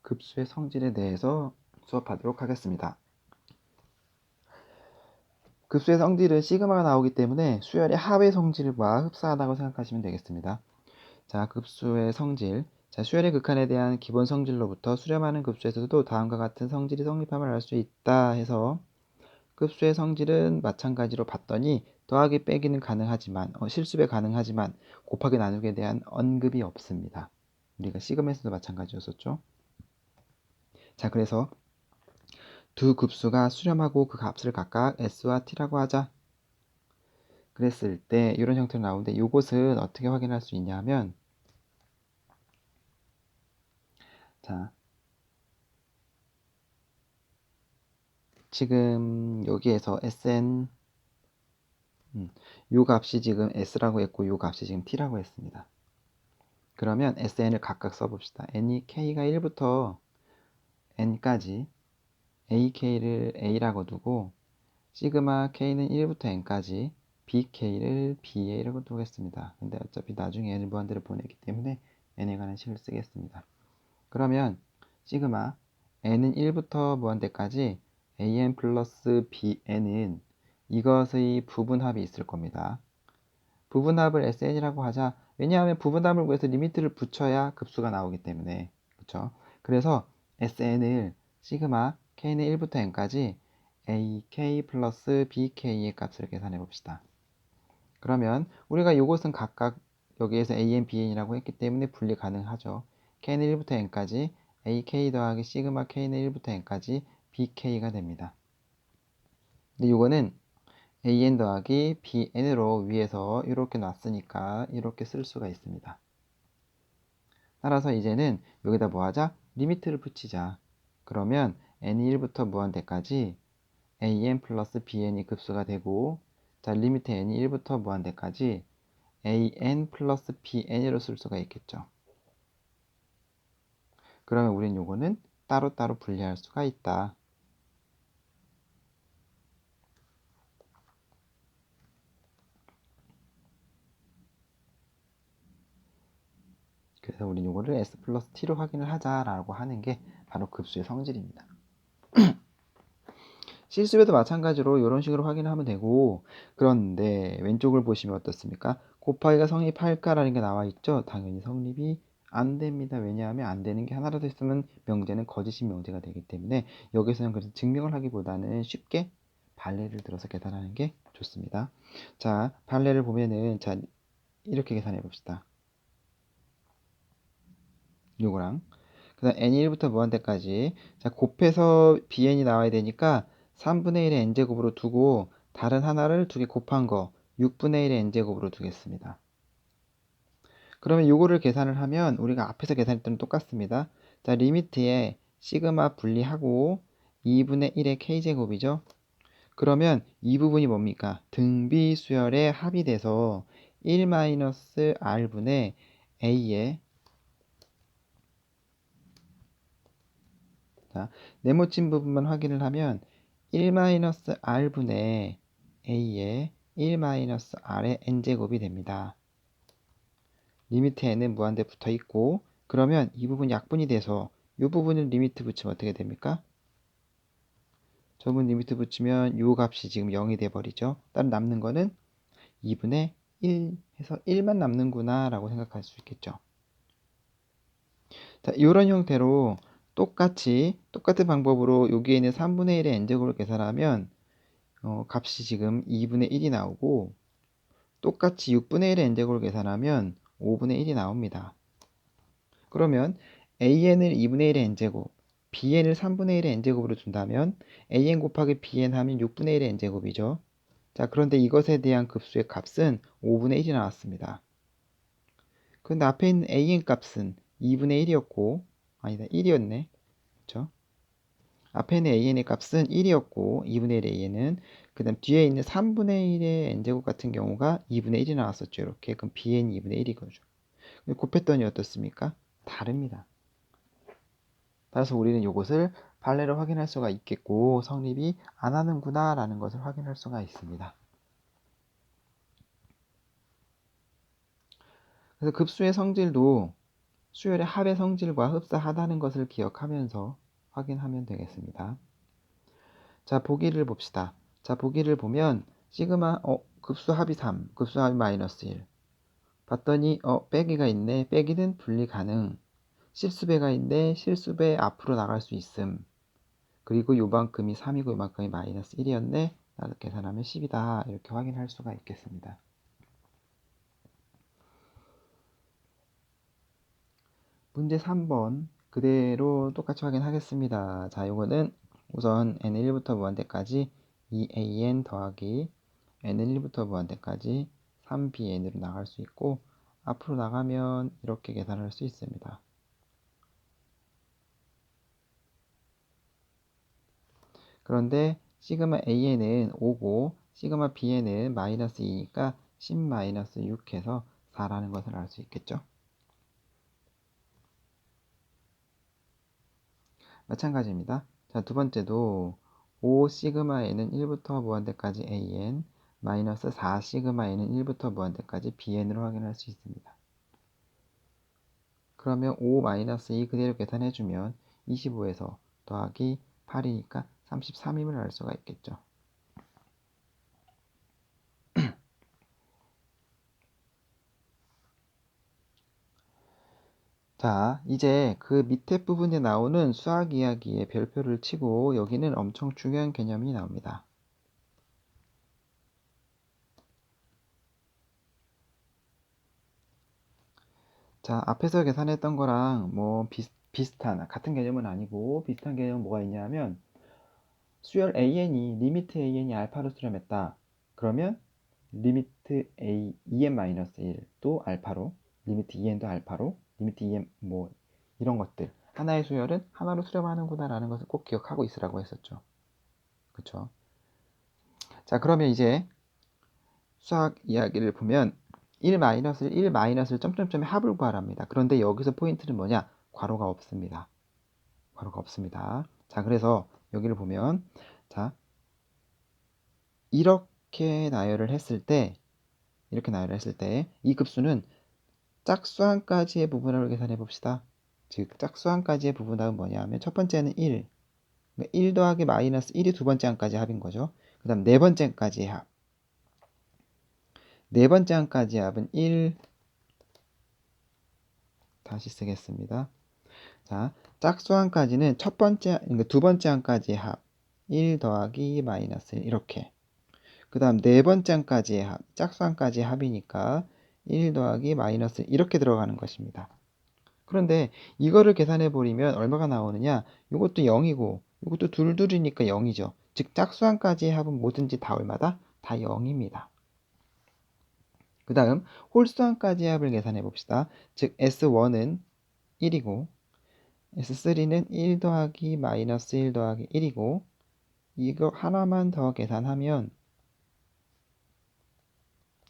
급수의 성질에 대해서 수업하도록 하겠습니다. 급수의 성질은 시그마가 나오기 때문에 수열의 합의 성질과 흡사하다고 생각하시면 되겠습니다. 자, 급수의 성질. 자, 수열의 극한에 대한 기본 성질로부터 수렴하는 급수에서도 다음과 같은 성질이 성립함을 알 수 있다 해서 급수의 성질은 마찬가지로 봤더니 더하기 빼기는 가능하지만 실수배 가능하지만 곱하기 나누기에 대한 언급이 없습니다. 우리가 시그마에서도 마찬가지였었죠. 자, 그래서 두 급수가 수렴하고 그 값을 각각 s와 t라고 하자. 그랬을 때 이런 형태로 나오는데 이것은 어떻게 확인할 수 있냐 하면, 자, 지금 여기에서 sn 요 값이 지금 s라고 했고 요 값이 지금 t라고 했습니다. 그러면 sn을 각각 써봅시다. n이 k가 1부터 n까지 ak를 a라고 두고 시그마 k는 1부터 n까지 bk를 ba라고 두겠습니다. 근데 어차피 나중에 n을 무한대로 보내기 때문에 n에 관한 식을 쓰겠습니다. 그러면 시그마 n은 1부터 무한대까지 an 플러스 bn은 이것의 부분합이 있을 겁니다. 부분합을 sn이라고 하자. 왜냐하면 부분합을 구해서 리미트를 붙여야 급수가 나오기 때문에. 그렇죠? 그래서 sn을 시그마 k는 1부터 n까지 ak 플러스 bk의 값을 계산해 봅시다. 그러면 우리가 이것은 각각 여기에서 an, bn이라고 했기 때문에 분리 가능하죠. k는 1부터 n까지 ak 더하기 시그마 k는 1부터 n까지 bk가 됩니다. 근데 이거는 an 더하기 bn으로 위에서 이렇게 놨으니까 이렇게 쓸 수가 있습니다. 따라서 이제는 여기다 뭐 하자? 리미트를 붙이자. 그러면 n이 1부터 무한대까지 an 플러스 bn이 급수가 되고, 자, 리미트 n이 1부터 무한대까지 an 플러스 bn으로 쓸 수가 있겠죠. 그러면 우린 요거는 따로따로 분리할 수가 있다. 그래서 우린 요거를 s 플러스 t로 확인을 하자라고 하는 게 바로 급수의 성질입니다. 실수배도 마찬가지로 이런 식으로 확인하면 되고, 그런데 왼쪽을 보시면 어떻습니까? 곱하기가 성립할까라는 게 나와 있죠? 당연히 성립이 안 됩니다. 왜냐하면 안 되는 게 하나라도 있으면 명제는 거짓인 명제가 되기 때문에 여기서는 그래서 증명을 하기보다는 쉽게 발레를 들어서 계산하는 게 좋습니다. 자, 발레를 보면은, 자, 이렇게 계산해 봅시다. 요거랑 그 다음 n이 1부터 무한대까지, 자, 곱해서 bn이 나와야 되니까 3분의 1의 n제곱으로 두고 다른 하나를 두 개 곱한 거 6분의 1의 n제곱으로 두겠습니다. 그러면 요거를 계산을 하면 우리가 앞에서 계산했던 똑같습니다. 자, 리미트에 시그마 분리하고 2분의 1의 k제곱이죠. 그러면 이 부분이 뭡니까? 등비 수열의 합이 돼서 1-r분의 a의, 자, 네모친 부분만 확인을 하면 1-r분의 a의 1-r의 n제곱이 됩니다. 리미트 n은 무한대 붙어 있고, 그러면 이 부분 약분이 돼서 이 부분은 리미트 붙이면 어떻게 됩니까? 저 부분 리미트 붙이면 이 값이 지금 0이 돼 버리죠. 따로 남는 거는 2분의 1 해서 1만 남는구나 라고 생각할 수 있겠죠. 자, 이런 형태로 똑같은 방법으로 여기에 있는 3분의 1의 n제곱을 계산하면 값이 지금 2분의 1이 나오고, 똑같이 6분의 1의 n제곱을 계산하면 5분의 1이 나옵니다. 그러면 an을 2분의 1의 n제곱, bn을 3분의 1의 n제곱으로 준다면 an 곱하기 bn 하면 6분의 1의 n제곱이죠. 자, 그런데 이것에 대한 급수의 값은 5분의 1이 나왔습니다. 그런데 앞에 있는 an 값은 2분의 1이었고, 아니다, 1이었네. 그렇죠? 앞에 있는 an의 값은 1이었고 2분의 1의 an은, 그 다음 뒤에 있는 3분의 1의 n제곱 같은 경우가 2분의 1이 나왔었죠. 이렇게. 그럼 bn이 2분의 1이거죠. 곱했더니 어떻습니까? 다릅니다. 따라서 우리는 이것을 발레로 확인할 수가 있겠고 성립이 안 하는구나 라는 것을 확인할 수가 있습니다. 그래서 급수의 성질도 수열의 합의 성질과 흡사하다는 것을 기억하면서 확인하면 되겠습니다. 자, 보기를 봅시다. 자, 보기를 보면 시그마 급수 합이 3, 급수 합이 마이너스 1. 봤더니 빼기가 있네. 빼기는 분리 가능. 실수배가 있네. 실수배 앞으로 나갈 수 있음. 그리고 요만큼이 3이고 요만큼이 마이너스 1이었네. 나도 계산하면 10이다. 이렇게 확인할 수가 있겠습니다. 문제 3번 그대로 똑같이 확인하겠습니다. 자, 요거는 우선 n은 1부터 무한대까지 2an 더하기 n은 1부터 무한대까지 3bn으로 나갈 수 있고 앞으로 나가면 이렇게 계산할 수 있습니다. 그런데 시그마 an은 5고 시그마 bn은 마이너스 2니까 10 마이너스 6 해서 4라는 것을 알 수 있겠죠. 마찬가지입니다. 자, 두 번째도 5 시그마 n은 1부터 무한대까지 an 마이너스 4 시그마 n은 1부터 무한대까지 bn으로 확인할 수 있습니다. 그러면 5 마이너스 2 그대로 계산해주면 25에서 더하기 8이니까 33임을 알 수가 있겠죠. 자, 이제 그 밑에 부분에 나오는 수학 이야기에 별표를 치고 여기는 엄청 중요한 개념이 나옵니다. 자, 앞에서 계산했던 거랑 뭐 비슷한, 같은 개념은 아니고 비슷한 개념은 뭐가 있냐면 수열 an이 리미트 an이 알파로 수렴했다. 그러면 리미트 a 2n-1도 알파로, 리미트 2n도 알파로, 리미트 2n 뭐 이런 것들 하나의 수열은 하나로 수렴하는구나 라는 것을 꼭 기억하고 있으라고 했었죠. 그쵸? 자, 그러면 이제 수학 이야기를 보면 1-1을 점점점의 합을 구하랍니다. 그런데 여기서 포인트는 뭐냐? 괄호가 없습니다. 괄호가 없습니다. 자, 그래서 여기를 보면 자, 이렇게 나열을 했을 때 이 급수는 짝수항까지의 부분을 계산해 봅시다. 즉 짝수항까지의 부분은 뭐냐 하면 첫 번째는 1, 1 더하기 마이너스 1이 두 번째 항까지 합인 거죠. 그 다음 네 번째까지의 합. 네 번째 항까지의 합은 1, 다시 쓰겠습니다. 자, 짝수항까지는 첫 번째, 그러니까 두 번째 항까지의 합. 1 더하기 마이너스 1 이렇게. 그 다음 네 번째 항까지의 합. 짝수항까지의 합이니까 1 더하기 마이너스 1 이렇게 들어가는 것입니다. 그런데 이거를 계산해 버리면 얼마가 나오느냐? 이것도 0이고 이것도 둘둘이니까 0이죠. 즉 짝수항까지의 합은 뭐든지 다 얼마다? 다 0입니다. 그 다음 홀수항까지의 합을 계산해 봅시다. 즉 S1은 1이고 S3는 1 더하기 마이너스 1 더하기 1이고 이거 하나만 더 계산하면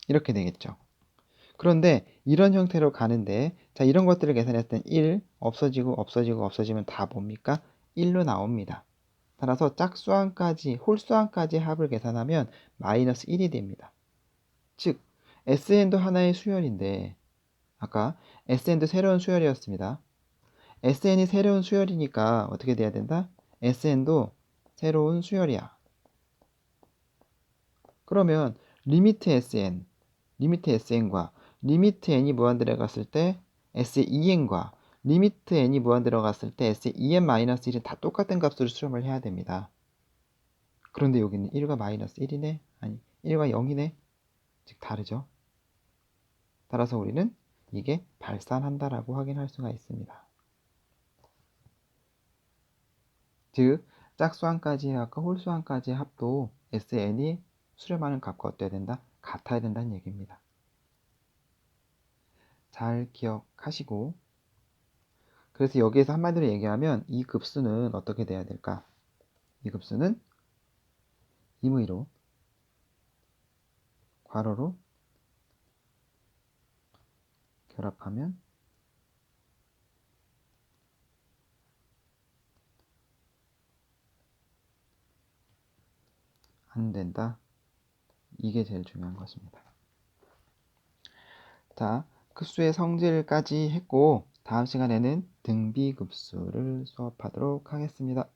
이렇게 되겠죠. 그런데 이런 형태로 가는데 자, 이런 것들을 계산했을 땐 1 없어지고 없어지고 없어지면 다 뭡니까? 1로 나옵니다. 따라서 짝수항까지 홀수항까지 합을 계산하면 마이너스 1이 됩니다. 즉 SN도 하나의 수열인데 아까 SN도 새로운 수열이었습니다. SN이 새로운 수열이니까 어떻게 돼야 된다? SN도 새로운 수열이야. 그러면 리미트 SN과 리미트 n이 무한대로 갔을 때 S2n과 리미트 n이 무한대로 갔을 때 S2n-1은 다 똑같은 값으로 수렴을 해야 됩니다. 그런데 여기는 1과 마이너스 1이네? 아니 1과 0이네? 즉 다르죠. 따라서 우리는 이게 발산한다라고 확인할 수가 있습니다. 즉 짝수항까지의 합과 홀수항까지의 합도 SN이 수렴하는 값과 어때야 된다? 같아야 된다는 얘기입니다. 잘 기억하시고 그래서 여기에서 한마디로 얘기하면 이 급수는 어떻게 돼야 될까? 이 급수는 임의로 괄호로 결합하면 안 된다. 이게 제일 중요한 것입니다. 자, 급수의 성질까지 했고 다음 시간에는 등비급수를 수업하도록 하겠습니다.